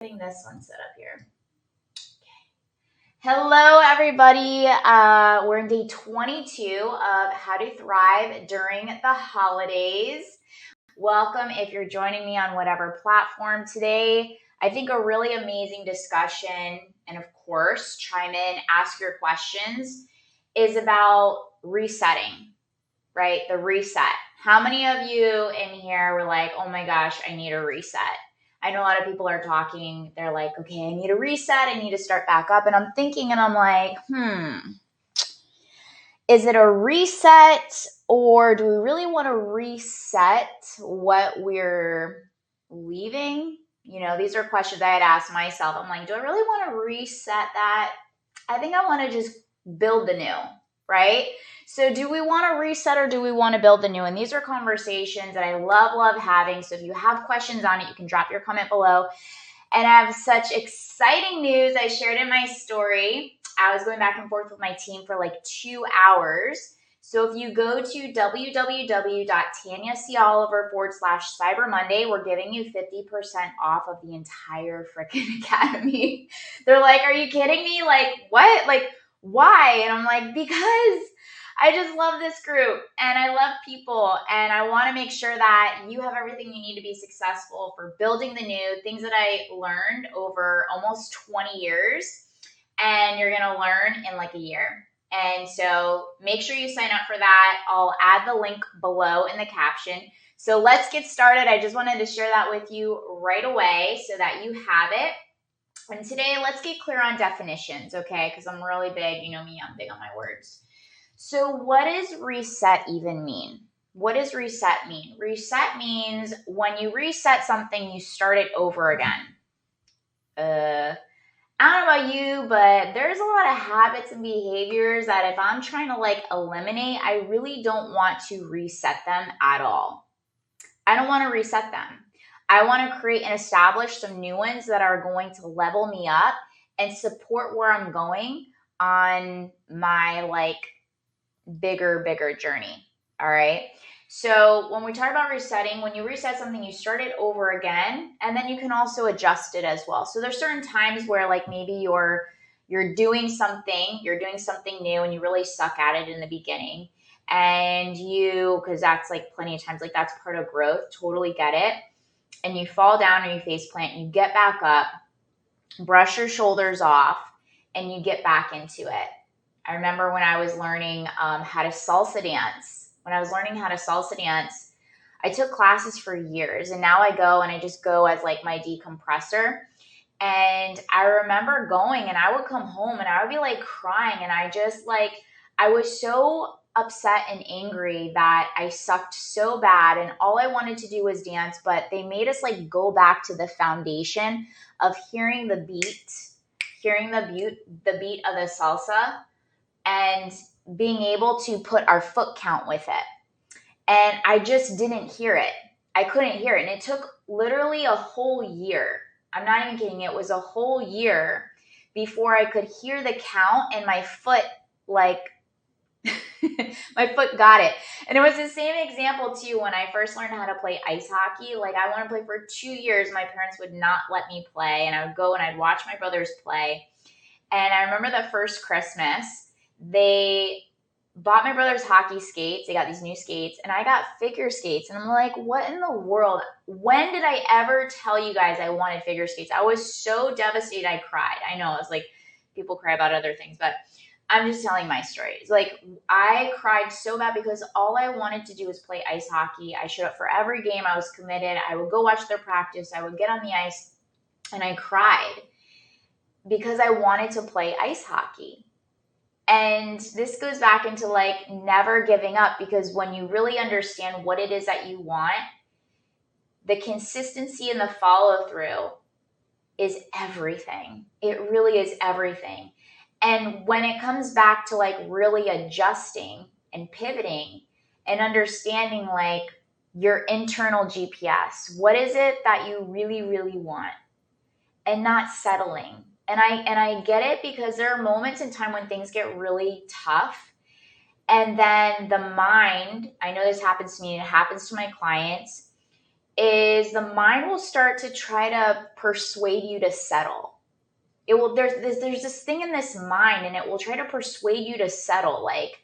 Getting this one set up here. Hello, everybody. We're in day 22 of How to Thrive During the Holidays. Welcome if you're joining me on whatever platform today. I think a really amazing discussion, and of course, chime in, ask your questions, is about resetting, right? The reset. How many of you in here were like, oh my gosh, I need a reset? I know a lot of people are talking, they're like, okay, I need a reset, I need to start back up. And I'm thinking, and I'm like, is it a reset, or do we really want to reset what we're leaving? You know, these are questions I had asked myself. I'm like, do I really want to reset that? I think I want to just build the new, right? So do we want to reset or do we want to build the new? And these are conversations that I love having. So if you have questions on it, you can drop your comment below. And I have such exciting news I shared in my story. I was going back and forth with my team for like 2 hours. So if you go to www.tanyacoliver.com/Cyber Monday, we're giving you 50% off of the entire freaking academy. They're like, are you kidding me? Like, what? Like, why? And I'm like, because I just love this group and I love people and I want to make sure that you have everything you need to be successful for building the new things that I learned over almost 20 years, and you're going to learn in like a year. And so make sure you sign up for that. I'll add the link below in the caption. So let's get started. I just wanted to share that with you right away so that you have it. And today, let's get clear on definitions, okay? Because I'm really big, you know me, I'm big on my words. So what does reset even mean? What does reset mean? Reset means when you reset something, you start it over again. I don't know about you, but there's a lot of habits and behaviors that if I'm trying to like eliminate, I really don't want to reset them at all. I don't want to reset them. I want to create and establish some new ones that are going to level me up and support where I'm going on my like bigger journey. All right. So when we talk about resetting, when you reset something, you start it over again, and then you can also adjust it as well. So there's certain times where like maybe you're doing something new and you really suck at it in the beginning. And because that's like plenty of times, like that's part of growth, totally get it. And you fall down or you face plant, you get back up, brush your shoulders off, and you get back into it. I remember when I was learning how to salsa dance. I took classes for years, and now I go and I just go as like my decompressor. And I remember going and I would come home and I would be like crying, and I was so upset and angry that I sucked so bad and all I wanted to do was dance, but they made us like go back to the foundation of hearing the beat of the salsa and being able to put our foot count with it. And I just didn't hear it. I couldn't hear it. And it took literally a whole year. I'm not even kidding. It was a whole year before I could hear the count and my foot my foot got it. And it was the same example too when I first learned how to play ice hockey. Like I wanted to play for 2 years. My parents would not let me play, and I would go and I'd watch my brothers play. And I remember the first Christmas, they bought my brothers hockey skates. They got these new skates, and I got figure skates. And I'm like, what in the world? When did I ever tell you guys I wanted figure skates? I was so devastated I cried. I know, it's like people cry about other things, but I'm just telling my story. It's like I cried so bad because all I wanted to do was play ice hockey. I showed up for every game. I was committed. I would go watch their practice. I would get on the ice, and I cried because I wanted to play ice hockey. And this goes back into like never giving up, because when you really understand what it is that you want, the consistency and the follow through is everything. It really is everything. And when it comes back to like really adjusting and pivoting and understanding like your internal GPS, what is it that you really, really want, and not settling. And I get it, because there are moments in time when things get really tough. And then the mind, I know this happens to me and it happens to my clients, is the mind will start to try to persuade you to settle. It will, there's this thing in this mind, and it will try to persuade you to settle, like,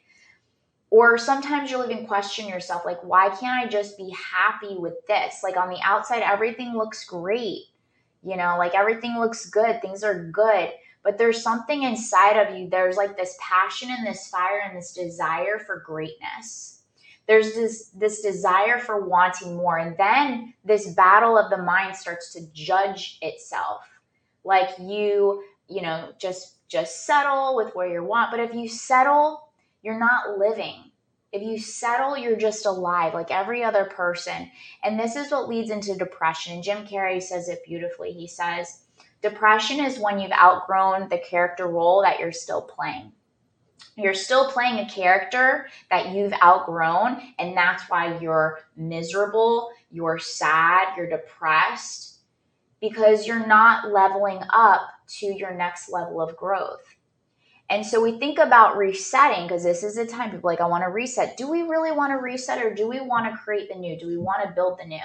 or sometimes you'll even question yourself, like, why can't I just be happy with this? Like, on the outside, everything looks great. Like everything looks good. Things are good. But there's something inside of you. There's like this passion and this fire and this desire for greatness. There's this desire for wanting more. And then this battle of the mind starts to judge itself. Like just settle with where you want. But if you settle, you're not living. If you settle, you're just alive like every other person. And this is what leads into depression. And Jim Carrey says it beautifully. He says, depression is when you've outgrown the character role that you're still playing. You're still playing a character that you've outgrown, and that's why you're miserable, you're sad, you're depressed, because you're not leveling up to your next level of growth. And so we think about resetting, because this is the time people are like, I want to reset. Do we really want to reset, or do we want to create the new? Do we want to build the new?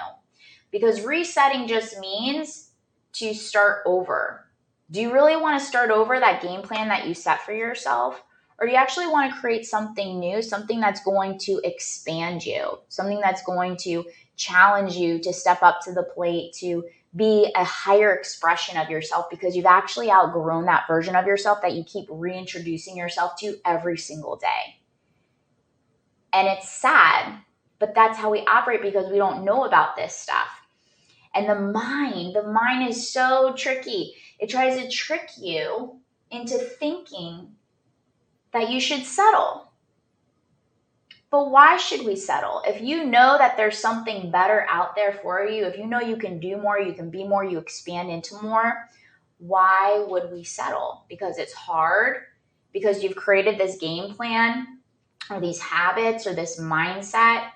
Because resetting just means to start over. Do you really want to start over that game plan that you set for yourself? Or do you actually want to create something new, something that's going to expand you, something that's going to challenge you to step up to the plate, to be a higher expression of yourself, because you've actually outgrown that version of yourself that you keep reintroducing yourself to every single day. And it's sad, but that's how we operate, because we don't know about this stuff. And the mind is so tricky. It tries to trick you into thinking that you should settle. But why should we settle? If you know that there's something better out there for you, if you know you can do more, you can be more, you expand into more, why would we settle? Because it's hard, because you've created this game plan or these habits or this mindset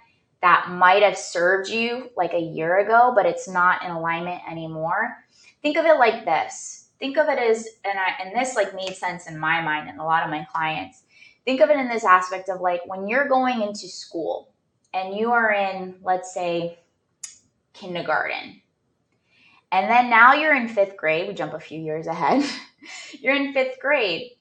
that might have served you like a year ago, but it's not in alignment anymore. Think of it like this. Think of it as, and this like made sense in my mind and a lot of my clients. Think of it in this aspect of like when you're going into school and you are in, let's say, kindergarten. And then now you're in 5th grade. We jump a few years ahead. You're in 5th grade.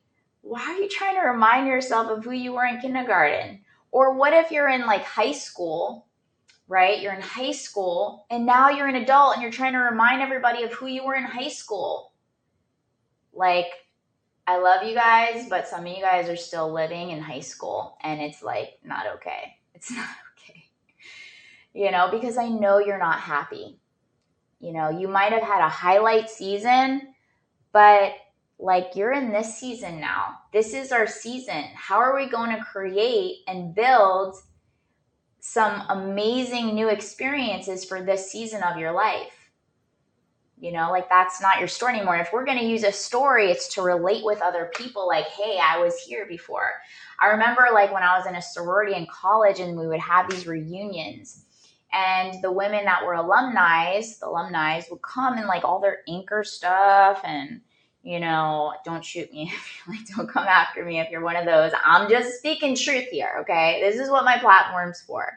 Why are you trying to remind yourself of who you were in kindergarten? Or what if you're in like high school, right? You're in high school and now you're an adult and you're trying to remind everybody of who you were in high school. Like, I love you guys, but some of you guys are still living in high school, and it's like not okay. It's not okay. Because I know you're not happy. You might have had a highlight season, but like you're in this season now. This is our season. How are we going to create and build some amazing new experiences for this season of your life? Like that's not your story anymore. If we're going to use a story, it's to relate with other people. Like, hey, I was here before. I remember like when I was in a sorority in college and we would have these reunions, and the women that were alumni would come in like all their anchor stuff, and don't shoot me if you like, don't come after me if you're one of those. I'm just speaking truth here, okay? This is what my platform's for.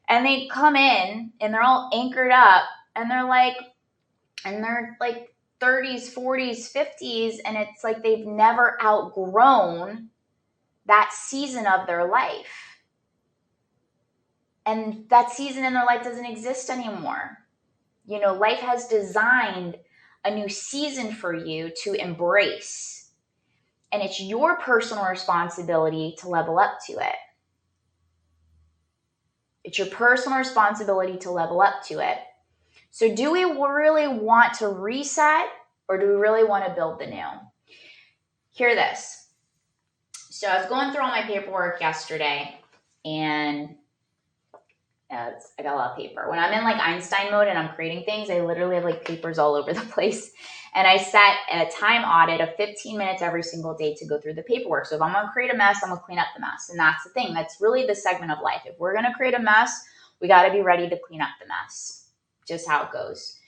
And they come in and they're all anchored up, and they're like 30s, 40s, 50s, and it's like they've never outgrown that season of their life. And that season in their life doesn't exist anymore. Life has designed a new season for you to embrace. And it's your personal responsibility to level up to it. It's your personal responsibility to level up to it. So do we really want to reset, or do we really want to build the new? Hear this. So I was going through all my paperwork yesterday, and I got a lot of paper. When I'm in like Einstein mode and I'm creating things, I literally have like papers all over the place. And I set a time audit of 15 minutes every single day to go through the paperwork. So if I'm going to create a mess, I'm going to clean up the mess. And that's the thing. That's really the segment of life. If we're going to create a mess, we got to be ready to clean up the mess. Just how it goes.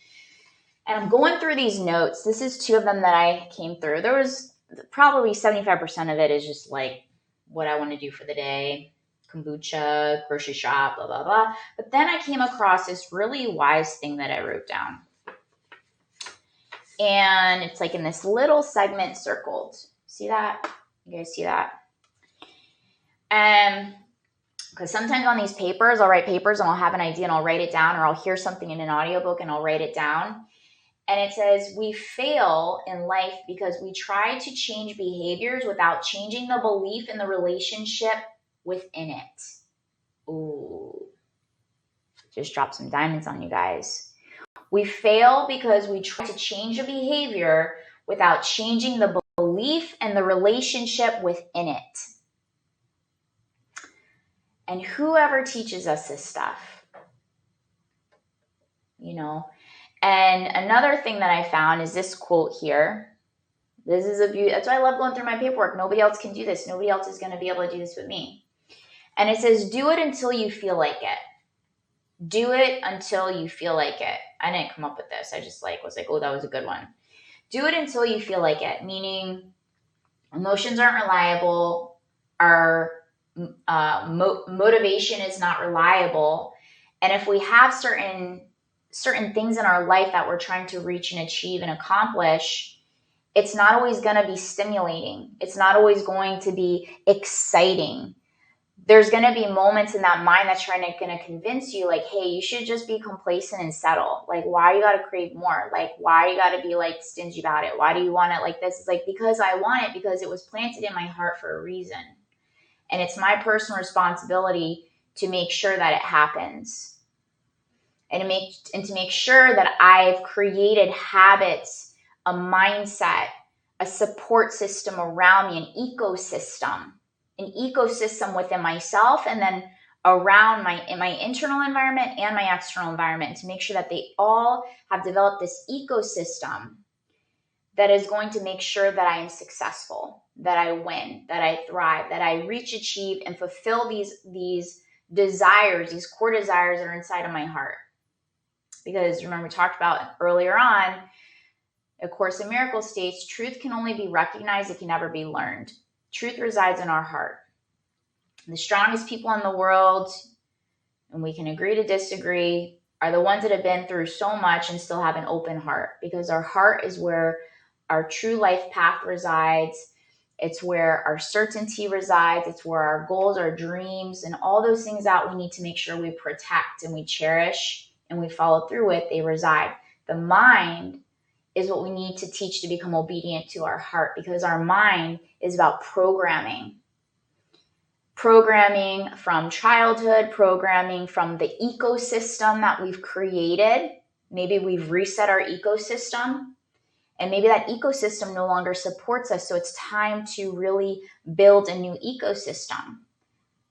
And I'm going through these notes. This is 2 of them that I came through. There was probably 75% of it is just like what I want to do for the day, kombucha, grocery shop, blah, blah, blah. But then I came across this really wise thing that I wrote down. And it's like in this little segment circled. See that? You guys see that? Because sometimes on these papers, I'll write papers and I'll have an idea and I'll write it down, or I'll hear something in an audiobook and I'll write it down. And it says, we fail in life because we try to change behaviors without changing the belief in the relationship within it. Ooh. Just drop some diamonds on you guys. We fail because we try to change a behavior without changing the belief and the relationship within it. And whoever teaches us this stuff, you know. And another thing that I found is this quote here. This is a beauty. That's why I love going through my paperwork. Nobody else can do this. Nobody else is going to be able to do this with me. And it says, do it until you feel like it. Do it until you feel like it. I didn't come up with this. I just was like, oh, that was a good one. Do it until you feel like it, meaning emotions aren't reliable. Our motivation is not reliable. And if we have certain things in our life that we're trying to reach and achieve and accomplish, it's not always going to be stimulating. It's not always going to be exciting. There's going to be moments in that mind that's going to convince you, like, hey, you should just be complacent and settle. Like, why you got to crave more? Like, why you got to be like stingy about it? Why do you want it like this? It's like, because I want it, because it was planted in my heart for a reason. And it's my personal responsibility to make sure that it happens. And to make sure that I've created habits, a mindset, a support system around me, an ecosystem within myself, and then around my internal environment and my external environment, to make sure that they all have developed this ecosystem that is going to make sure that I am successful, that I win, that I thrive, that I reach, achieve, and fulfill these desires, these core desires that are inside of my heart. Because remember, we talked about earlier on, A Course in Miracles states, truth can only be recognized, it can never be learned. Truth resides in our heart. The strongest people in the world, and we can agree to disagree, are the ones that have been through so much and still have an open heart, because our heart is where our true life path resides. It's where our certainty resides. It's where our goals, our dreams, and all those things that we need to make sure we protect and we cherish and we follow through with, they reside. The mind is what we need to teach to become obedient to our heart, because our mind is about programming from childhood, programming from the ecosystem that we've created. Maybe we've reset our ecosystem, and maybe that ecosystem no longer supports us. So it's time to really build a new ecosystem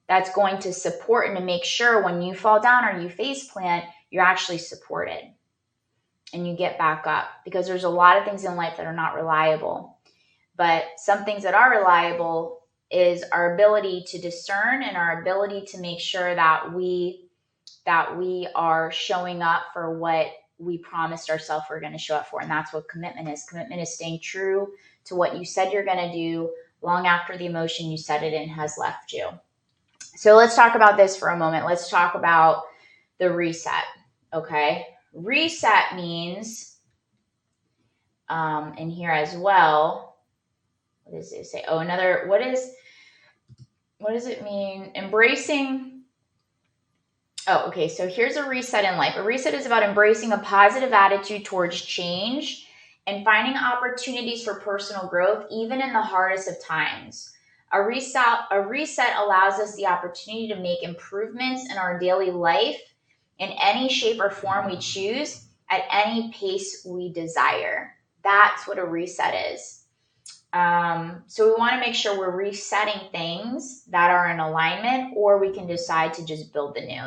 that's going to support and to make sure when you fall down or you face plant, you're actually supported and you get back up. Because there's a lot of things in life that are not reliable. But some things that are reliable is our ability to discern and our ability to make sure that we are showing up for what we promised ourselves we're going to show up for. And that's what commitment is. Commitment is staying true to what you said you're going to do long after the emotion you set it in has left you. So let's talk about this for a moment. Let's talk about the reset. Okay. Reset means, in here as well, what does it say? Oh, what does it mean? Embracing. Oh, okay. So here's a reset in life. A reset is about embracing a positive attitude towards change and finding opportunities for personal growth, even in the hardest of times. A reset allows us the opportunity to make improvements in our daily life in any shape or form we choose at any pace we desire. That's what a reset is. So we want to make sure we're resetting things that are in alignment, or we can decide to just build the new.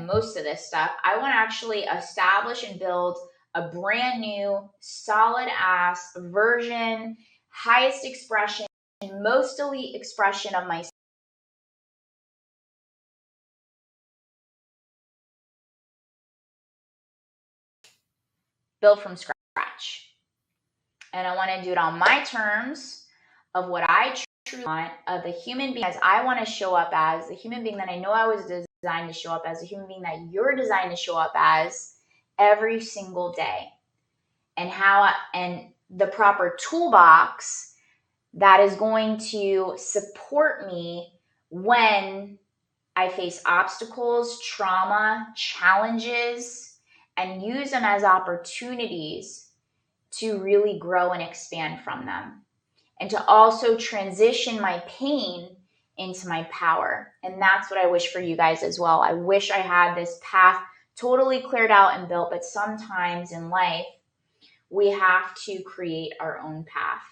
Most of this stuff, I want to actually establish and build a brand new, solid ass version, highest expression, most elite expression of myself. build from scratch. And I want to do it on my terms of what I truly want, of the human being as I want to show up as, the human being that I know I was designed to show up as, the human being that you're designed to show up as every single day. And the proper toolbox that is going to support me when I face obstacles, trauma, challenges, and use them as opportunities to really grow and expand from them. And to also transition my pain into my power. And that's what I wish for you guys as well. I wish I had this path totally cleared out and built, but sometimes in life, we have to create our own path.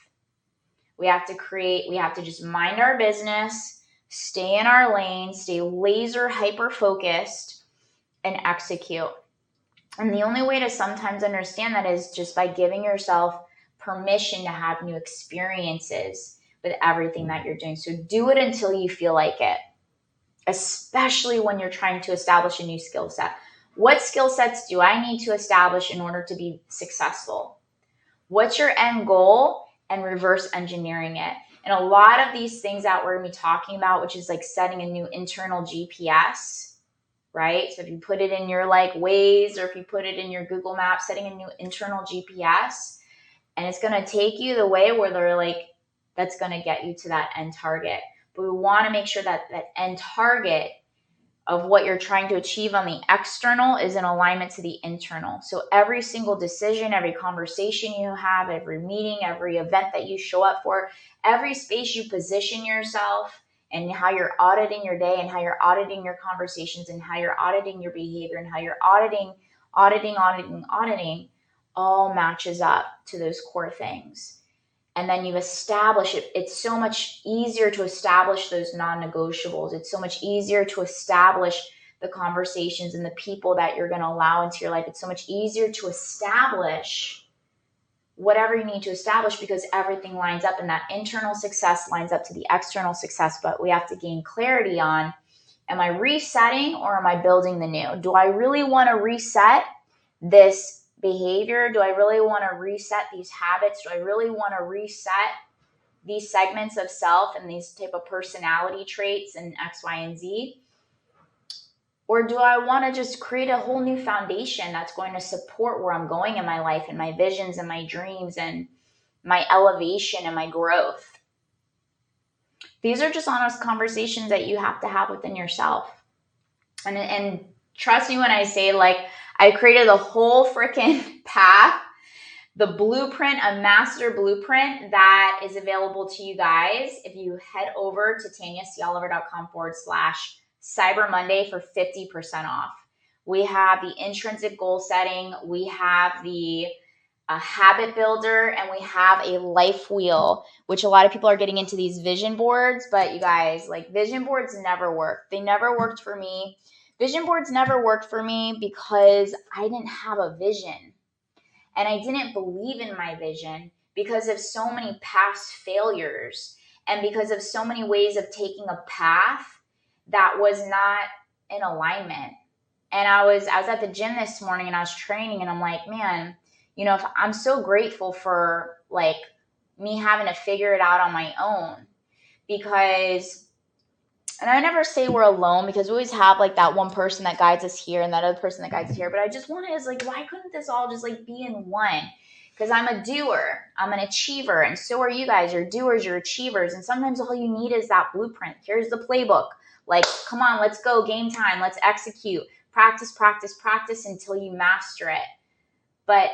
We have to just mind our business, stay in our lane, stay laser hyper focused, and execute. And the only way to sometimes understand that is just by giving yourself permission to have new experiences with everything that you're doing. So do it until you feel like it, especially when you're trying to establish a new skill set. What skill sets do I need to establish in order to be successful? What's your end goal? And reverse engineering it. And a lot of these things that we're going to be talking about, which is like setting a new internal GPS, right? So if you put it in your like Waze, or if you put it in your Google Maps, setting a new internal GPS, and it's going to take you the way where they're like, that's going to get you to that end target. But we want to make sure that that end target of what you're trying to achieve on the external is in alignment to the internal. So every single decision, every conversation you have, every meeting, every event that you show up for, every space you position yourself, and how you're auditing your day, and how you're auditing your conversations, and how you're auditing your behavior, and how you're auditing, all matches up to those core things. And then you establish it. It's so much easier to establish those non-negotiables. It's so much easier to establish the conversations and the people that you're going to allow into your life. It's so much easier to establish whatever you need to establish, because everything lines up, and that internal success lines up to the external success. But we have to gain clarity on, am I resetting or am I building the new? Do I really want to reset this behavior? Do I really want to reset these habits? Do I really want to reset these segments of self and these type of personality traits and X, Y, and Z? Or do I want to just create a whole new foundation that's going to support where I'm going in my life, and my visions and my dreams and my elevation and my growth? These are just honest conversations that you have to have within yourself. And trust me when I say, like, I created the whole freaking path, the blueprint, a master blueprint that is available to you guys if you head over to TanyaColiver.com/Cyber Monday for 50% off. We have the intrinsic goal setting, we have the habit builder, and we have a life wheel, which a lot of people are getting into these vision boards. But you guys, like, vision boards never work. They never worked for me. Vision boards never worked for me because I didn't have a vision, and I didn't believe in my vision because of so many past failures, and because of so many ways of taking a path that was not in alignment. And I was at the gym this morning, and I was training, and I'm like, man, you know, if I'm so grateful for like me having to figure it out on my own, because, and I never say we're alone, because we always have like that one person that guides us here and that other person that guides us here. But I just want to, is like, why couldn't this all just like be in one? Because I'm a doer, I'm an achiever, and so are you guys. You're doers, you're achievers. And sometimes all you need is that blueprint. Here's the playbook. Like, come on, let's go, game time, let's execute. Practice, practice, practice until you master it. But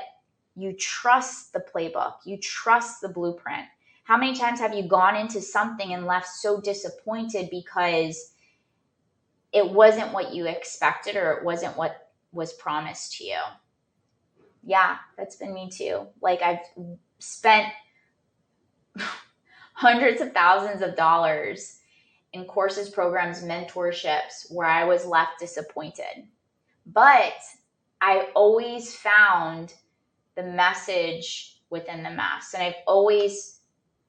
you trust the playbook, you trust the blueprint. How many times have you gone into something and left so disappointed because it wasn't what you expected, or it wasn't what was promised to you? Yeah, that's been me too. Like, I've spent hundreds of thousands of dollars in courses, programs, mentorships where I was left disappointed. But I always found the message within the mask. And I've always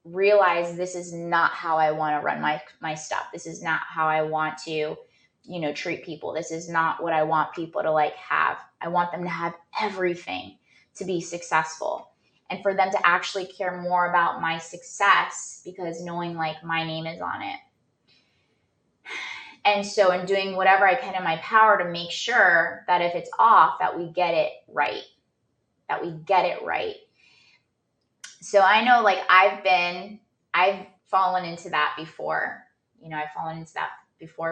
realized, this is not how I want to run my stuff. This is not how I want to, you know, treat people. This is not what I want people to like have. I want them to have everything. to be successful and for them to actually care more about my success because knowing like my name is on it. And so in doing whatever I can in my power to make sure that if it's off, that we get it right, So I know like I've fallen into that before,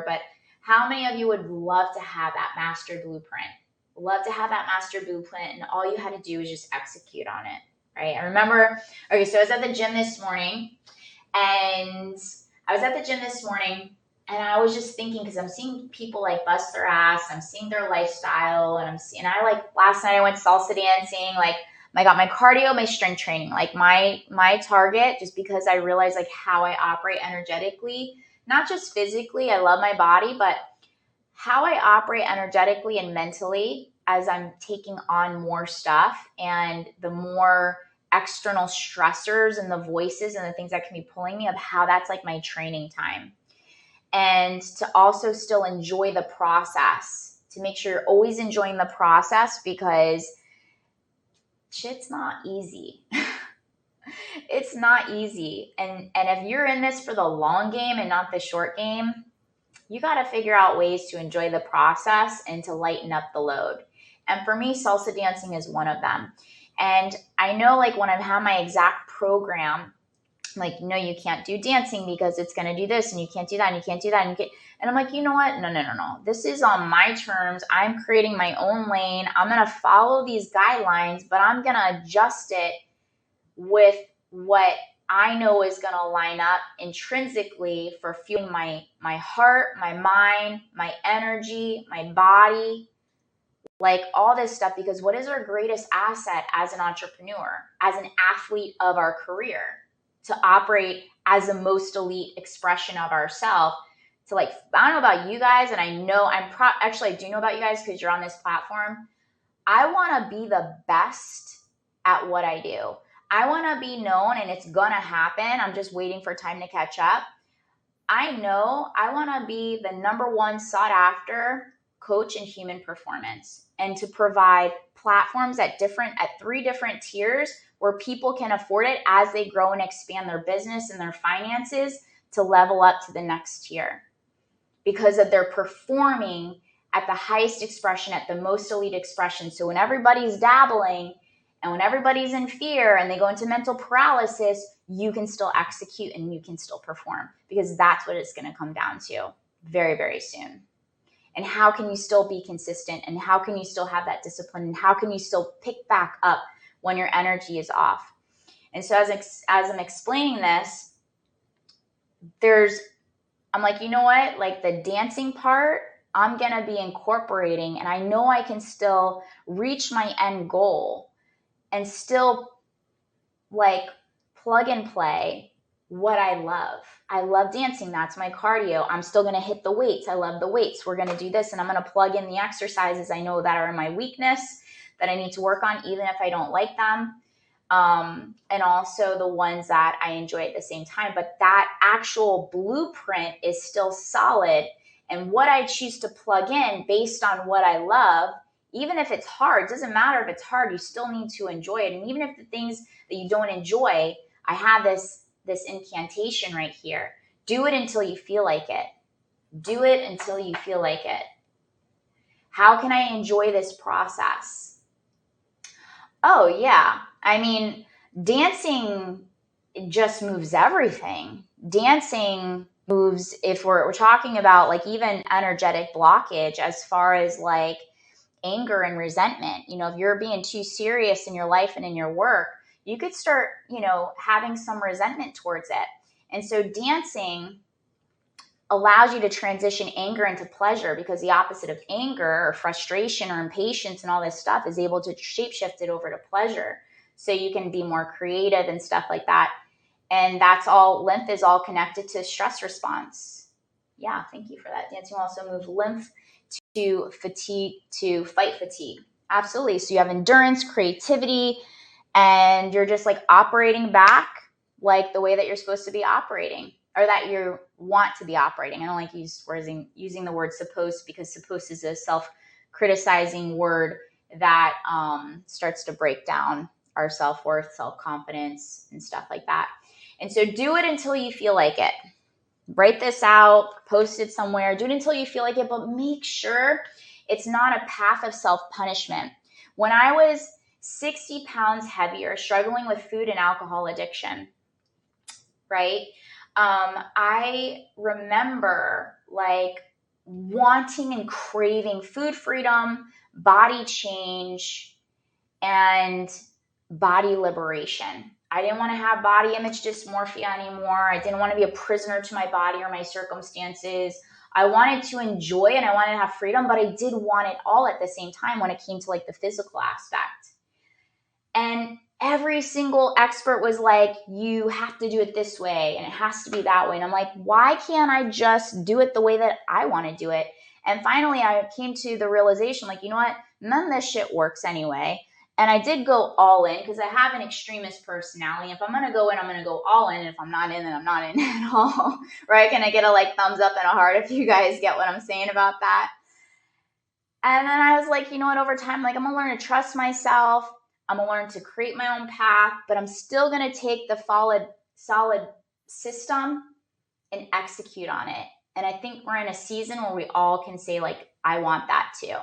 but how many of you would love to have that master blueprint? And all you had to do was just execute on it, right? I remember, okay, so I was at the gym this morning and I was just thinking, because I'm seeing people like bust their ass, I'm seeing their lifestyle, and I like last night I went salsa dancing, like I got my cardio, my strength training, like my target, just because I realized like how I operate energetically, not just physically, I love my body, but how I operate energetically and mentally as I'm taking on more stuff and the more external stressors and the voices and the things that can be pulling me, of how that's like my training time. And to also still enjoy the process, to make sure you're always enjoying the process, because shit's not easy. It's not easy. And if you're in this for the long game and not the short game, you got to figure out ways to enjoy the process and to lighten up the load. And for me, salsa dancing is one of them. And I know like when I've had my exact program, like, no, you can't do dancing because it's going to do this, and you can't do that, and you can't do that. And I'm like, you know what? No. This is on my terms. I'm creating my own lane. I'm going to follow these guidelines, but I'm going to adjust it with what I know is going to line up intrinsically for fueling my heart, my mind, my energy, my body, like all this stuff. Because what is our greatest asset as an entrepreneur, as an athlete of our career? To operate as the most elite expression of ourselves. To like, I don't know about you guys, and I know I do know about you guys because you're on this platform. I want to be the best at what I do. I want to be known, and it's going to happen. I'm just waiting for time to catch up. I know I want to be the number one sought after coach in human performance, and to provide platforms at 3 different tiers where people can afford it as they grow and expand their business and their finances to level up to the next tier, because of their performing at the highest expression, at the most elite expression. So when everybody's dabbling and when everybody's in fear and they go into mental paralysis, you can still execute and you can still perform, because that's what it's going to come down to very, very soon. And how can you still be consistent, and how can you still have that discipline, and how can you still pick back up when your energy is off? And so as I'm explaining this, I'm like, you know what? Like the dancing part, I'm going to be incorporating, and I know I can still reach my end goal and still like plug and play what I love. I love dancing. That's my cardio. I'm still going to hit the weights. I love the weights. We're going to do this, and I'm going to plug in the exercises I know that are my weakness, that I need to work on, even if I don't like them. And also the ones that I enjoy at the same time. But that actual blueprint is still solid. And what I choose to plug in based on what I love, even if it's hard, doesn't matter if it's hard, you still need to enjoy it. And even if the things that you don't enjoy, I have this incantation right here. Do it until you feel like it. Do it until you feel like it. How can I enjoy this process? Oh, yeah. I mean, dancing just moves everything. Dancing moves, if we're talking about like even energetic blockage, as far as like anger and resentment. If you're being too serious in your life and in your work, you could start, having some resentment towards it. And so dancing allows you to transition anger into pleasure, because the opposite of anger or frustration or impatience and all this stuff is able to shapeshift it over to pleasure. So you can be more creative and stuff like that. And lymph is all connected to stress response. Yeah, thank you for that. Dancing will also move lymph to fatigue, to fight fatigue. Absolutely. So you have endurance, creativity, and you're just like operating back like the way that you're supposed to be operating, or that you want to be operating. I don't like using the word supposed, because supposed is a self-criticizing word that starts to break down our self-worth, self-confidence, and stuff like that. And so do it until you feel like it. Write this out, post it somewhere, do it until you feel like it, but make sure it's not a path of self-punishment. When I was 60 pounds heavier, struggling with food and alcohol addiction, right? I remember like wanting and craving food freedom, body change, and body liberation. I didn't want to have body image dysmorphia anymore. I didn't want to be a prisoner to my body or my circumstances. I wanted to enjoy and I wanted to have freedom, but I did want it all at the same time when it came to like the physical aspect. And every single expert was like, you have to do it this way and it has to be that way. And I'm like, why can't I just do it the way that I want to do it? And finally, I came to the realization, like, you know what? None of this shit works anyway. And I did go all in because I have an extremist personality. If I'm going to go in, I'm going to go all in. And if I'm not in, then I'm not in at all. Right? Can I get a like thumbs up and a heart if you guys get what I'm saying about that? And then I was like, you know what? Over time, like, I'm going to learn to trust myself. I'm going to learn to create my own path, but I'm still going to take the solid system and execute on it. And I think we're in a season where we all can say, like, I want that too.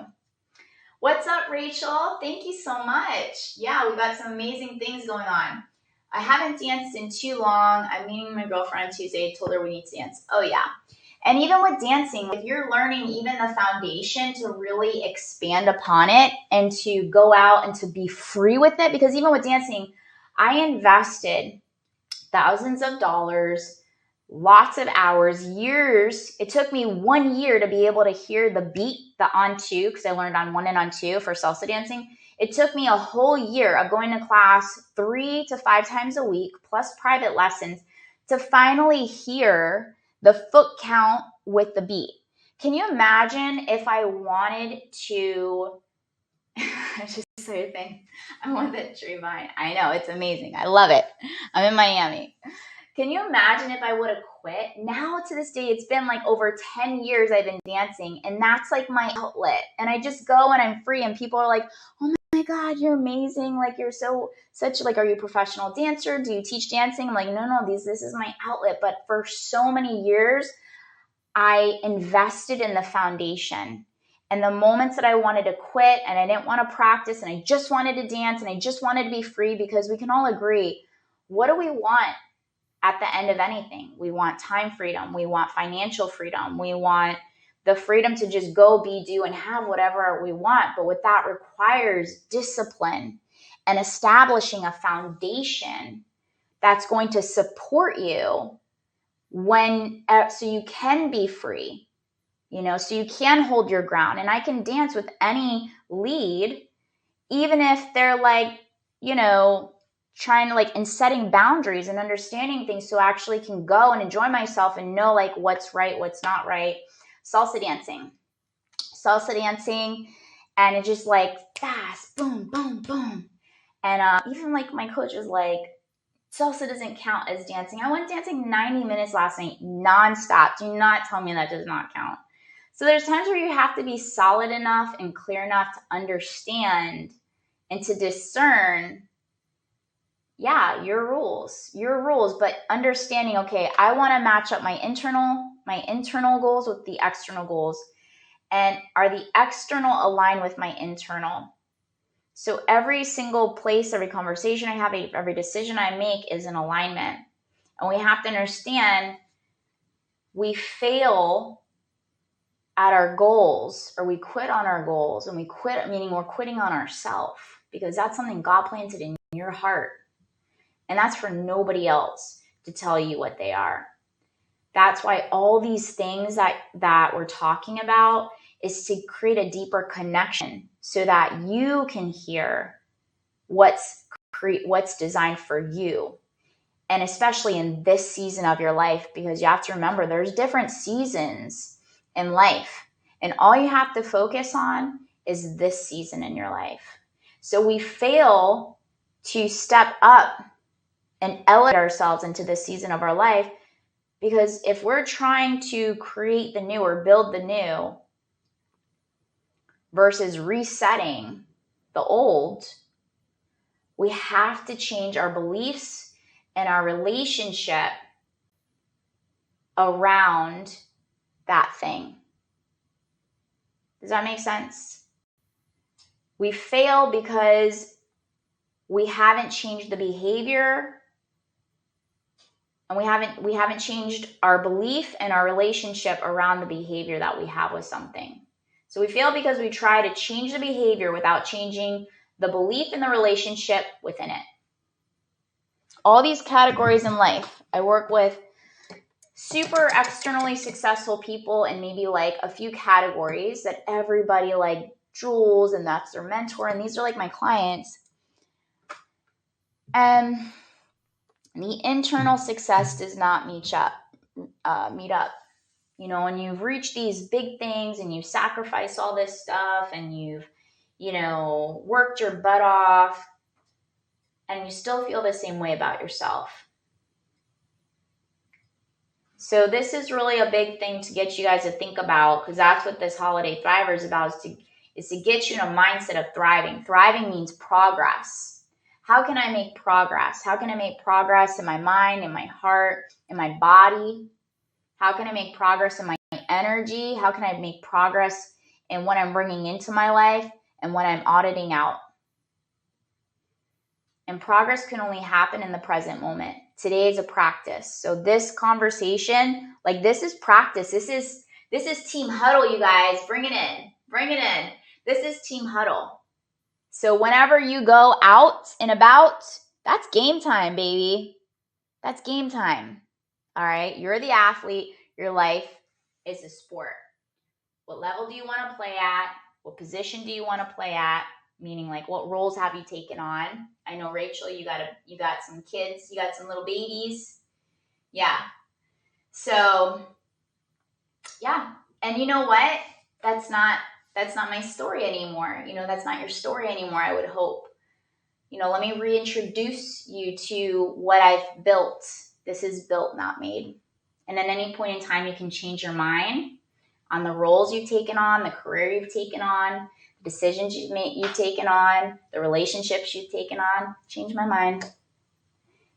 What's up, Rachel? Thank you so much. Yeah, we've got some amazing things going on. I haven't danced in too long. I'm meeting my girlfriend on Tuesday. I told her we need to dance. Oh, yeah. And even with dancing, if you're learning even the foundation to really expand upon it and to go out and to be free with it, because even with dancing, I invested thousands of dollars, lots of hours, years. It took me 1 year to be able to hear the beat, the on two, because I learned on one and on two for salsa dancing. It took me a whole year of going to class 3 to 5 times a week, plus private lessons, to finally hear the foot count with the beat. Can you imagine if I wanted to, I just saw your thing. I want that tree vine. I know, it's amazing. I love it. I'm in Miami. Can you imagine if I would have quit? Now to this day, it's been like over 10 years I've been dancing, and that's like my outlet. And I just go and I'm free, and people are like, oh my God, you're amazing. Like, you're such like, are you a professional dancer? Do you teach dancing? I'm like, no, this is my outlet. But for so many years, I invested in the foundation. And the moments that I wanted to quit and I didn't want to practice and I just wanted to dance and I just wanted to be free, because we can all agree, what do we want at the end of anything? We want time freedom. We want financial freedom. We want the freedom to just go, be, do, and have whatever we want. But what that requires discipline and establishing a foundation that's going to support you so you can be free, so you can hold your ground. And I can dance with any lead, even if they're like, trying to like, and setting boundaries and understanding things, so I actually can go and enjoy myself and know like what's right, what's not right. Salsa dancing, and it's just like fast, boom, boom, boom. And even like my coach was like, salsa doesn't count as dancing. I went dancing 90 minutes last night, nonstop. Do not tell me that does not count. So there's times where you have to be solid enough and clear enough to understand and to discern, your rules, but understanding, okay, I want to match up my internal goals with the external goals. And are the external aligned with my internal? So every single place, every conversation I have, every decision I make is in alignment. And we have to understand, we fail at our goals, or we quit on our goals, and we quit, meaning we're quitting on ourselves, because that's something God planted in your heart. And that's for nobody else to tell you what they are. That's why all these things that we're talking about is to create a deeper connection, so that you can hear what's designed for you. And especially in this season of your life, because you have to remember there's different seasons in life, and all you have to focus on is this season in your life. So we fail to step up and elevate ourselves into this season of our life, because if we're trying to create the new or build the new versus resetting, the old, we have to change our beliefs and our relationship around that thing. Does that make sense? We fail because we haven't changed the behavior, and we haven't changed our belief and our relationship around the behavior that we have with something. So we fail because we try to change the behavior without changing the belief and the relationship within it. All these categories in life, I work with super externally successful people in maybe like a few categories that everybody like Jules, and that's their mentor, and these are like my clients. And the internal success does not meet up. You know, when you've reached these big things and you've sacrificed all this stuff and you've, you know, worked your butt off, and you still feel the same way about yourself. So this is really a big thing to get you guys to think about, because that's what this Holiday Thriver is about, is to get you in a mindset of thriving. Thriving means progress. How can I make progress? How can I make progress in my mind, in my heart, in my body? How can I make progress in my energy? How can I make progress in what I'm bringing into my life and what I'm auditing out? And progress can only happen in the present moment. Today is a practice. So this conversation, like, this is practice. This is team huddle, you guys. Bring it in. Bring it in. This is team huddle. So whenever you go out and about, that's game time, baby. That's game time. All right. You're the athlete. Your life is a sport. What level do you want to play at? What position do you want to play at? Meaning, like, what roles have you taken on? I know, Rachel, you got some kids, you got some little babies. Yeah. So, yeah. And you know what? That's not my story anymore. You know, that's not your story anymore, I would hope. You know, let me reintroduce you to what I've built. This is built, not made. And at any point in time, you can change your mind on the roles you've taken on, the career you've taken on, the decisions you've taken on, the relationships you've taken on. Change my mind.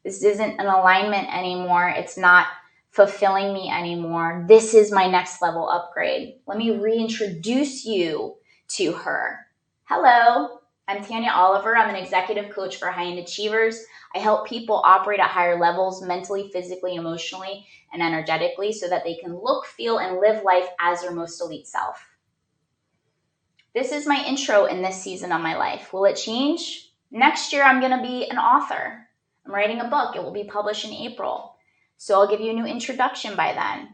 This isn't an alignment anymore. It's not fulfilling me anymore. This is my next level upgrade. Let me reintroduce you to her. Hello, I'm Tanya Oliver. I'm an executive coach for high-end achievers. I help people operate at higher levels mentally, physically, emotionally, and energetically so that they can look, feel, and live life as their most elite self. This is my intro in this season of my life. Will it change? Next year, I'm going to be an author. I'm writing a book. It will be published in April. So I'll give you a new introduction by then.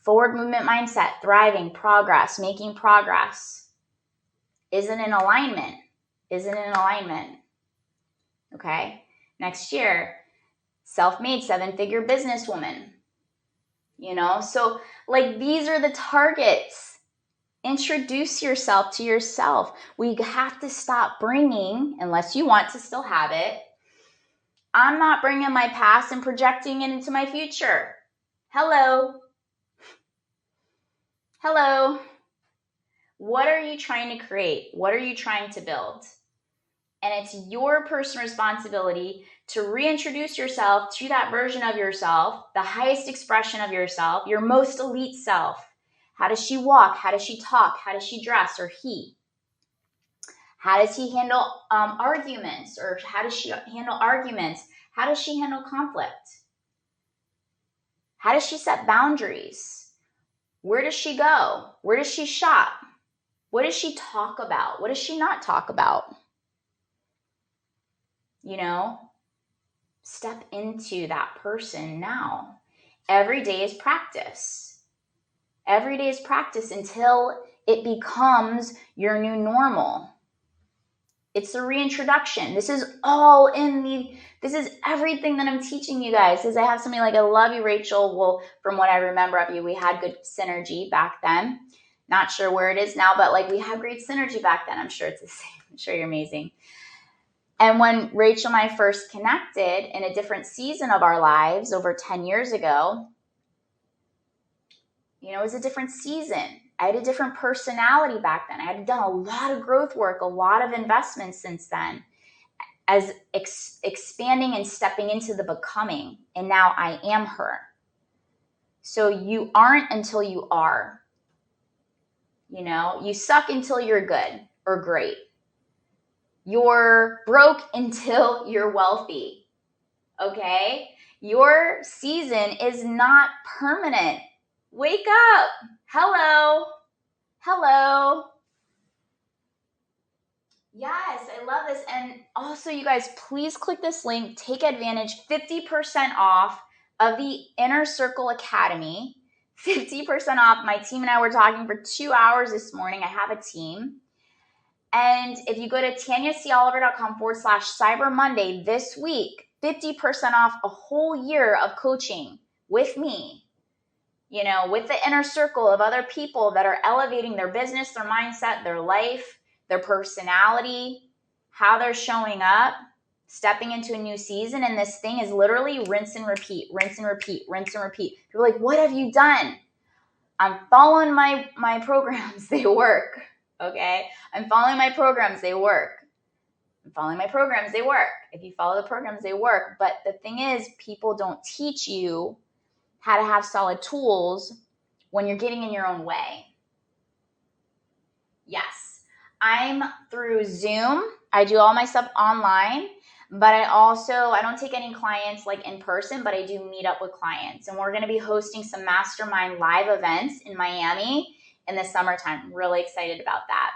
Forward movement mindset, thriving, progress, making progress. Isn't in alignment. Okay? Next year, self-made 7-figure businesswoman. You know, so like, these are the targets. Introduce yourself to yourself. We have to stop bringing, unless you want to still have it, I'm not bringing my past and projecting it into my future. Hello. What are you trying to create? What are you trying to build? And it's your personal responsibility to reintroduce yourself to that version of yourself, the highest expression of yourself, your most elite self. How does she walk? How does she talk? How does she dress, or he? How does he handle arguments, or how does she handle arguments? How does she handle conflict? How does she set boundaries? Where does she go? Where does she shop? What does she talk about? What does she not talk about? You know, step into that person now. Every day is practice. Every day is practice until it becomes your new normal. It's a reintroduction. This is everything that I'm teaching you guys. Because I have somebody like, I love you, Rachel. Well, from what I remember of you, we had good synergy back then. Not sure where it is now, but like, we had great synergy back then. I'm sure it's the same. I'm sure you're amazing. And when Rachel and I first connected in a different season of our lives over 10 years ago, you know, it was a different season. I had a different personality back then. I had done a lot of growth work, a lot of investments since then, as expanding and stepping into the becoming. And now I am her. So you aren't until you are. You know, you suck until you're good or great. You're broke until you're wealthy. Okay? Your season is not permanent. Wake up. Hello. Hello. Yes, I love this. And also, you guys, please click this link. Take advantage. 50% off of the Inner Circle Academy. 50% off. My team and I were talking for 2 hours this morning. I have a team. And if you go to TanyaCOliver.com/Cyber Monday this week, 50% off a whole year of coaching with me, you know, with the inner circle of other people that are elevating their business, their mindset, their life, their personality, how they're showing up, stepping into a new season. And this thing is literally rinse and repeat, rinse and repeat, rinse and repeat. People are like, what have you done? I'm following my programs. They work. Okay. I'm following my programs. They work. I'm following my programs. They work. If you follow the programs, they work. But the thing is, people don't teach you how to have solid tools when you're getting in your own way. Yes. I'm through Zoom. I do all my stuff online, but I don't take any clients like in person, but I do meet up with clients. And we're going to be hosting some mastermind live events in Miami in the summertime. I'm really excited about that.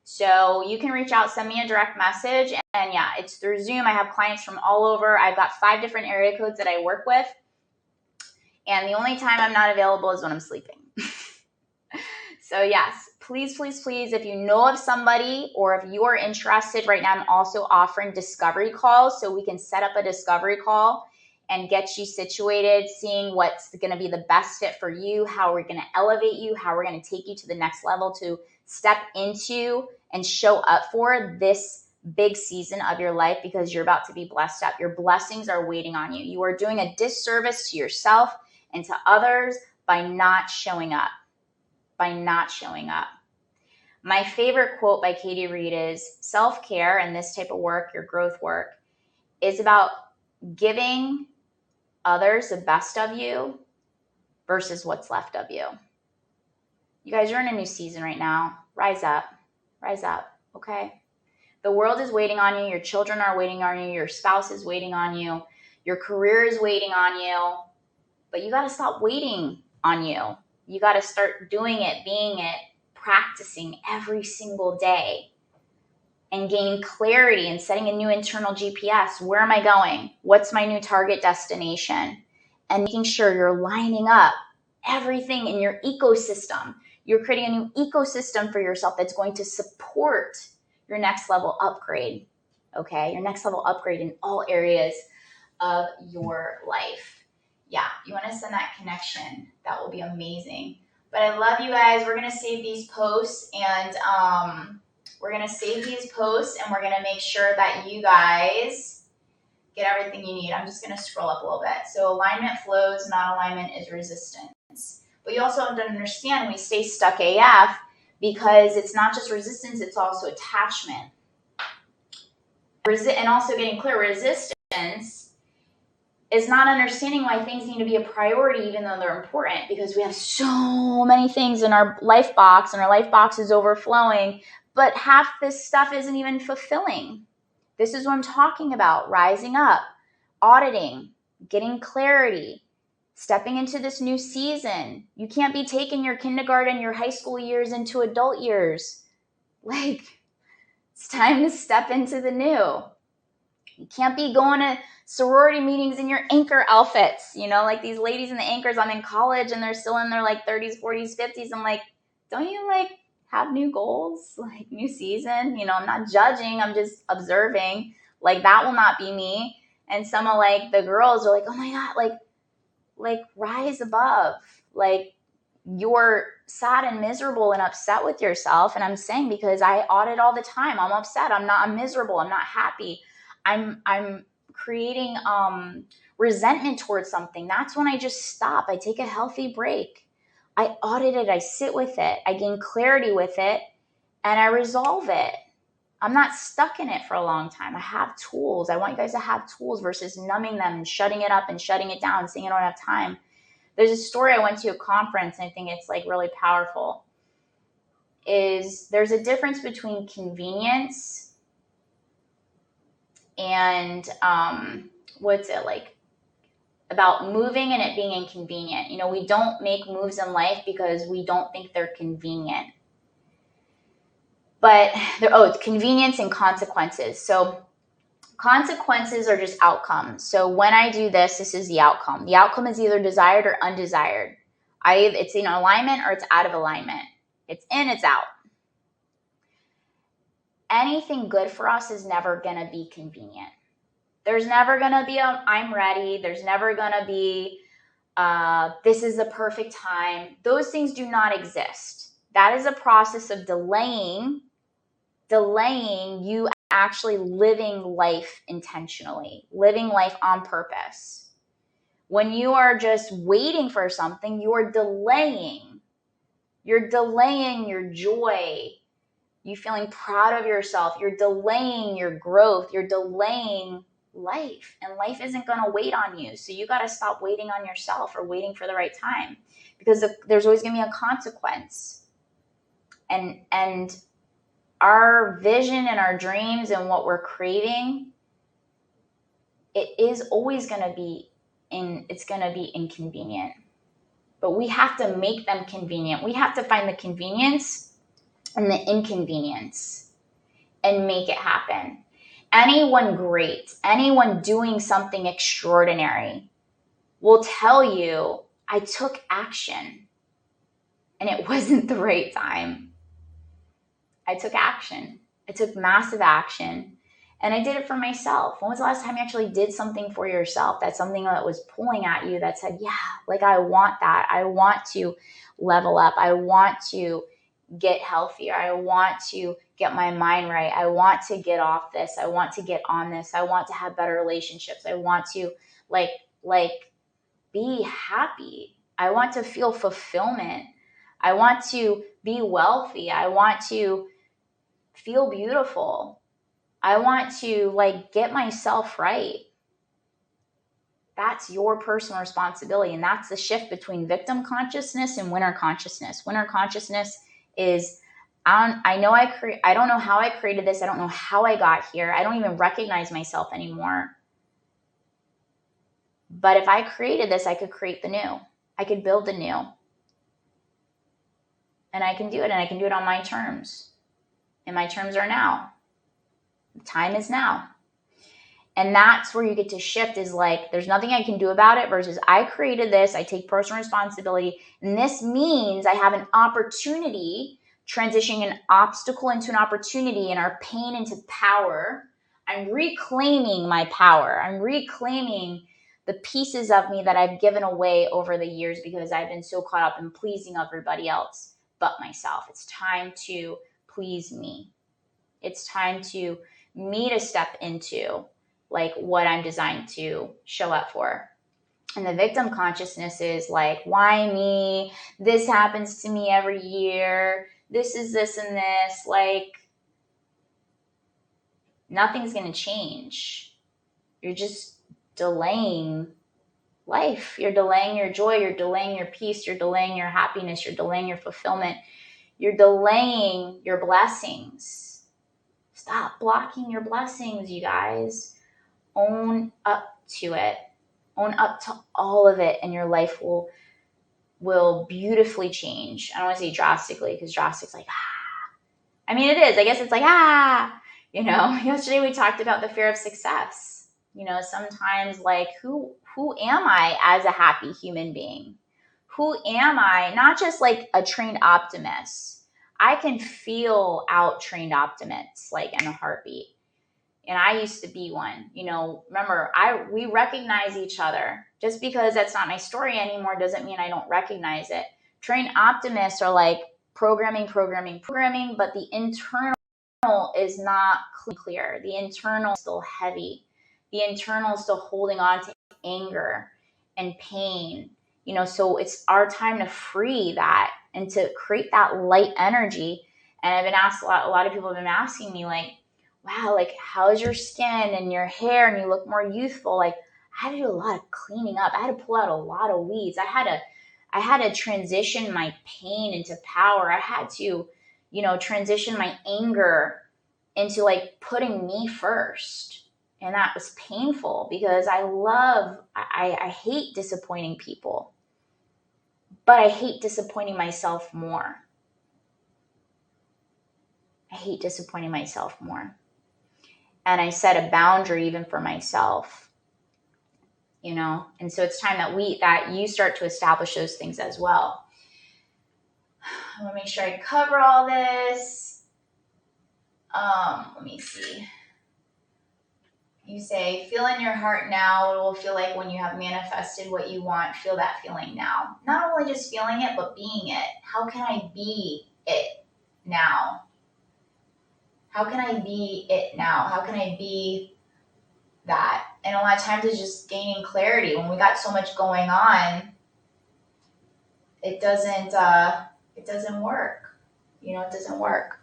So you can reach out, send me a direct message. And yeah, it's through Zoom. I have clients from all over. I've got 5 different area codes that I work with. And the only time I'm not available is when I'm sleeping. So yes, please, please, please, if you know of somebody or if you are interested right now, I'm also offering discovery calls. So we can set up a discovery call and get you situated, seeing what's going to be the best fit for you, how we're going to elevate you, how we're going to take you to the next level to step into and show up for this big season of your life, because you're about to be blessed up. Your blessings are waiting on you. You are doing a disservice to yourself and to others by not showing up. My favorite quote by Katie Reed is, self-care and this type of work, your growth work, is about giving others the best of you versus what's left of you. You guys are in a new season right now. Rise up, okay? The world is waiting on you. Your children are waiting on you. Your spouse is waiting on you. Your career is waiting on you. But you got to stop waiting on you. You got to start doing it, being it, practicing every single day and gaining clarity and setting a new internal GPS. Where am I going? What's my new target destination? And making sure you're lining up everything in your ecosystem. You're creating a new ecosystem for yourself that's going to support your next level upgrade. Okay? Your next level upgrade in all areas of your life. Yeah, you want to send that connection. That will be amazing. But I love you guys. We're going to save these posts and we're going to make sure that you guys get everything you need. I'm just going to scroll up a little bit. So alignment flows, non-alignment is resistance. But you also have to understand we stay stuck AF because it's not just resistance, it's also attachment. And also getting clear, resistance is not understanding why things need to be a priority even though they're important, because we have so many things in our life box and our life box is overflowing, but half this stuff isn't even fulfilling. This is what I'm talking about. Rising up, auditing, getting clarity, stepping into this new season. You can't be taking your kindergarten, your high school years into adult years. Like, it's time to step into the new. You can't be going to sorority meetings in your anchor outfits, you know, like these ladies in the anchors. I'm in college and they're still in their like 30s, 40s, 50s. I'm like, don't you like have new goals, like new season? You know, I'm not judging. I'm just observing. Like that will not be me. And some of like the girls are like, oh my God, like rise above. Like you're sad and miserable and upset with yourself. And I'm saying, because I audit all the time. I'm upset. I'm miserable. I'm not happy. I'm creating resentment towards something. That's when I just stop. I take a healthy break. I audit it, I sit with it, I gain clarity with it, and I resolve it. I'm not stuck in it for a long time. I have tools. I want you guys to have tools versus numbing them and shutting it up and shutting it down and saying I don't have time. There's a story I went to a conference, and I think it's like really powerful, is there's a difference between convenience and what's it like about moving and it being inconvenient. You know, we don't make moves in life because we don't think they're convenient. But it's convenience and consequences. So consequences are just outcomes. So when I do this, this is the outcome. The outcome is either desired or undesired. It's in alignment or it's out of alignment. It's in, it's out. Anything good for us is never going to be convenient. There's never going to be a I'm ready. There's never going to be this is the perfect time. Those things do not exist. That is a process of delaying you actually living life intentionally, living life on purpose. When you are just waiting for something, you're delaying your joy, you feeling proud of yourself, you're delaying your growth, you're delaying life, and life isn't going to wait on you. So you got to stop waiting on yourself or waiting for the right time, because there's always going to be a consequence. And our vision and our dreams and what we're craving, it is always going to be inconvenient, but we have to make them convenient. We have to find the convenience and the inconvenience and make it happen. Anyone great, anyone doing something extraordinary will tell you, I took action and it wasn't the right time. I took action. I took massive action, and I did it for myself. When was the last time you actually did something for yourself? That's something that was pulling at you that said, yeah, like I want that. I want to level up. I want to get healthier. I want to get my mind right. I want to get off this. I want to get on this. I want to have better relationships. I want to like be happy. I want to feel fulfillment. I want to be wealthy. I want to feel beautiful. I want to get myself right. That's your personal responsibility. And that's the shift between victim consciousness and winner consciousness. Winner consciousness is, I don't know how I created this. I don't know how I got here. I don't even recognize myself anymore. But if I created this, I could create the new. I could build the new. And I can do it, and I can do it on my terms. And my terms are now. The time is now. And that's where you get to shift, is there's nothing I can do about it versus I created this, I take personal responsibility. And this means I have an opportunity, transitioning an obstacle into an opportunity and our pain into power. I'm reclaiming my power. I'm reclaiming the pieces of me that I've given away over the years because I've been so caught up in pleasing everybody else but myself. It's time to please me. It's time to me to step into what I'm designed to show up for. And the victim consciousness is why me? This happens to me every year. This is this and this. Nothing's going to change. You're just delaying life. You're delaying your joy. You're delaying your peace. You're delaying your happiness. You're delaying your fulfillment. You're delaying your blessings. Stop blocking your blessings, you guys. Own up to it. Own up to all of it, and your life will beautifully change. I don't want to say drastically, because drastic's I mean, it is. I guess it's yesterday we talked about the fear of success. Sometimes who am I as a happy human being? Who am I? Not just a trained optimist. I can feel out trained optimists in a heartbeat. And I used to be one. Remember, we recognize each other. Just because that's not my story anymore doesn't mean I don't recognize it. Trained optimists are programming, but the internal is not clear. The internal is still heavy. The internal is still holding on to anger and pain So it's our time to free that and to create that light energy. And I've been asked a lot of people have been asking me like, wow, like how's your skin and your hair and you look more youthful? Like I had to do a lot of cleaning up. I had to pull out a lot of weeds. I had to transition my pain into power. I had to, transition my anger into like putting me first. And that was painful because I hate disappointing people, but I hate disappointing myself more. I hate disappointing myself more. And I set a boundary even for myself, and so it's time that you start to establish those things as well. I want to make sure I cover all this. Let me see. You say, feel in your heart now. It will feel like when you have manifested what you want. Feel that feeling now. Not only just feeling it, but being it. How can I be it now? How can I be it now? How can I be that? And a lot of times it's just gaining clarity. When we got so much going on, it doesn't work. It doesn't work.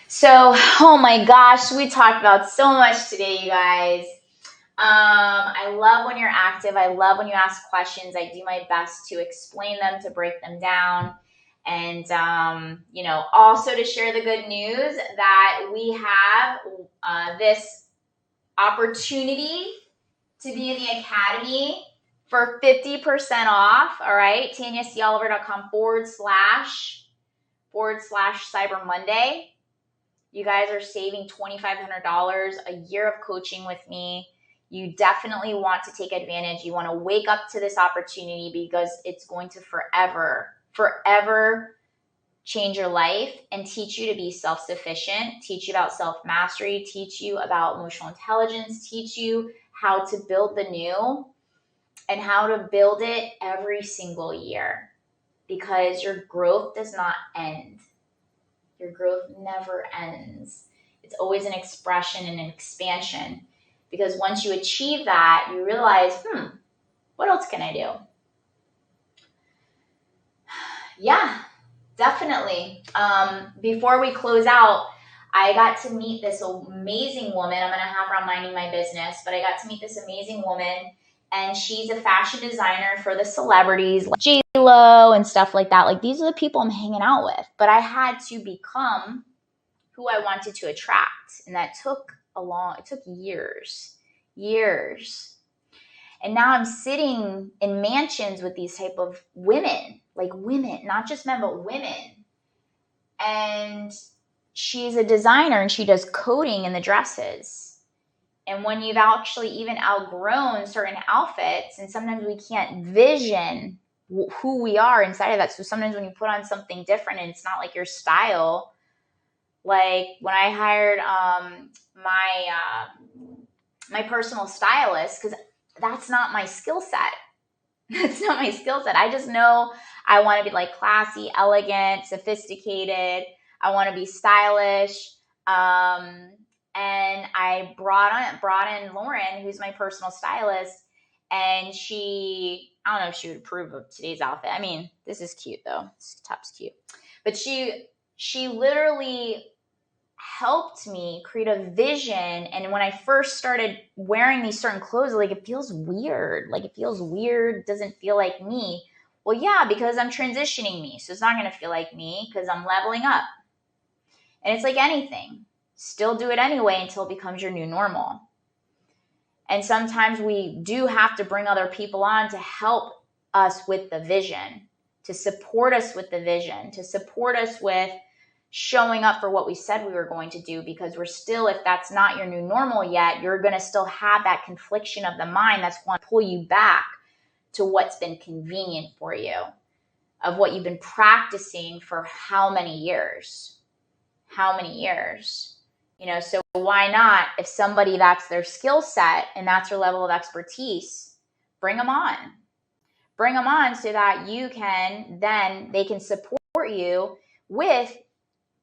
So, oh my gosh, we talked about so much today, you guys. I love when you're active. I love when you ask questions. I do my best to explain them, to break them down. And, also to share the good news that we have this opportunity to be in the academy for 50% off. All right. TanyaColiver.com // Cyber Monday. You guys are saving $2,500 a year of coaching with me. You definitely want to take advantage. You want to wake up to this opportunity because it's going to forever change your life and teach you to be self-sufficient, teach you about self-mastery, teach you about emotional intelligence, teach you how to build the new and how to build it every single year, because your growth does not end. Your growth never ends. It's always an expression and an expansion, because once you achieve that, you realize, what else can I do? Yeah, definitely. Before we close out, I got to meet this amazing woman. I'm going to have her on Minding My Business, but I got to meet this amazing woman, and she's a fashion designer for the celebrities like J-Lo and stuff like that. Like, these are the people I'm hanging out with. But I had to become who I wanted to attract, and that took years. And now I'm sitting in mansions with these type of women, not just men, but women. And she's a designer and she does coding in the dresses. And when you've actually even outgrown certain outfits, and sometimes we can't vision who we are inside of that. So sometimes when you put on something different and it's not like your style, like when I hired my personal stylist, because that's not my skill set. That's not my skill set. I just know I want to be like classy, elegant, sophisticated. I want to be stylish. And I brought in Lauren, who's my personal stylist, and I don't know if she would approve of today's outfit. I mean, this is cute though. This top's cute. But she literally helped me create a vision. And when I first started wearing these certain clothes, like, it feels weird. Doesn't feel like me. Well, yeah, because I'm transitioning me. So it's not going to feel like me because I'm leveling up. And it's like anything. Still do it anyway until it becomes your new normal. And sometimes we do have to bring other people on to help us with the vision, to support us with the vision, to support us with showing up for what we said we were going to do, because we're still, if that's not your new normal yet, you're going to still have that confliction of the mind that's going to pull you back to what's been convenient for you, of what you've been practicing for how many years. So why not, if somebody, that's their skill set and that's their level of expertise, bring them on so that they can support you with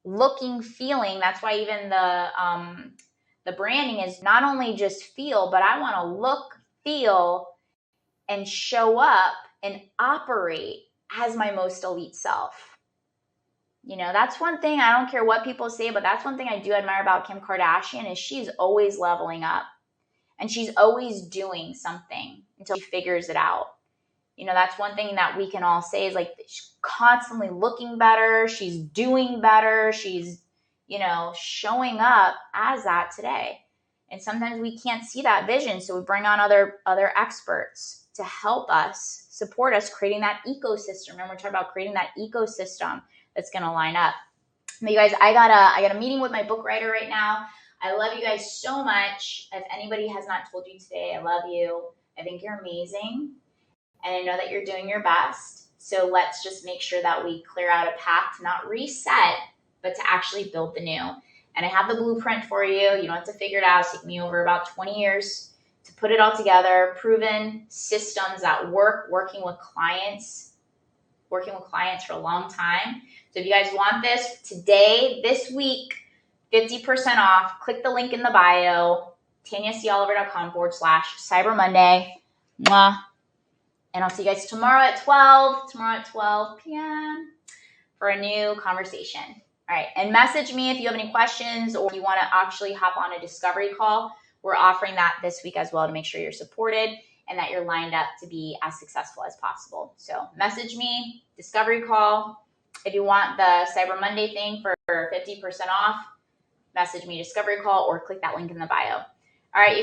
looking, feeling. That's why even the branding is not only just feel, but I want to look, feel, and show up and operate as my most elite self. You know, that's one thing, I don't care what people say, but that's one thing I do admire about Kim Kardashian is she's always leveling up and she's always doing something until she figures it out. You know, that's one thing that we can all say is like she's constantly looking better. She's doing better. She's, you know, showing up as that today. And sometimes we can't see that vision. So we bring on other experts to help us, support us, creating that ecosystem. Remember, we're talking about creating that ecosystem that's going to line up. But you guys, I got a meeting with my book writer right now. I love you guys so much. If anybody has not told you today, I love you. I think you're amazing. And I know that you're doing your best. So let's just make sure that we clear out a path to not reset, but to actually build the new. And I have the blueprint for you. You don't have to figure it out. It's taken me over about 20 years to put it all together. Proven systems that work, working with clients for a long time. So if you guys want this today, this week, 50% off, click the link in the bio, TanyaColiver.com/Cyber Monday. Mwah. And I'll see you guys tomorrow at 12 p.m. for a new conversation. All right. And message me if you have any questions or if you want to actually hop on a discovery call. We're offering that this week as well to make sure you're supported and that you're lined up to be as successful as possible. So message me, discovery call. If you want the Cyber Monday thing for 50% off, message me, discovery call, or click that link in the bio. All right, you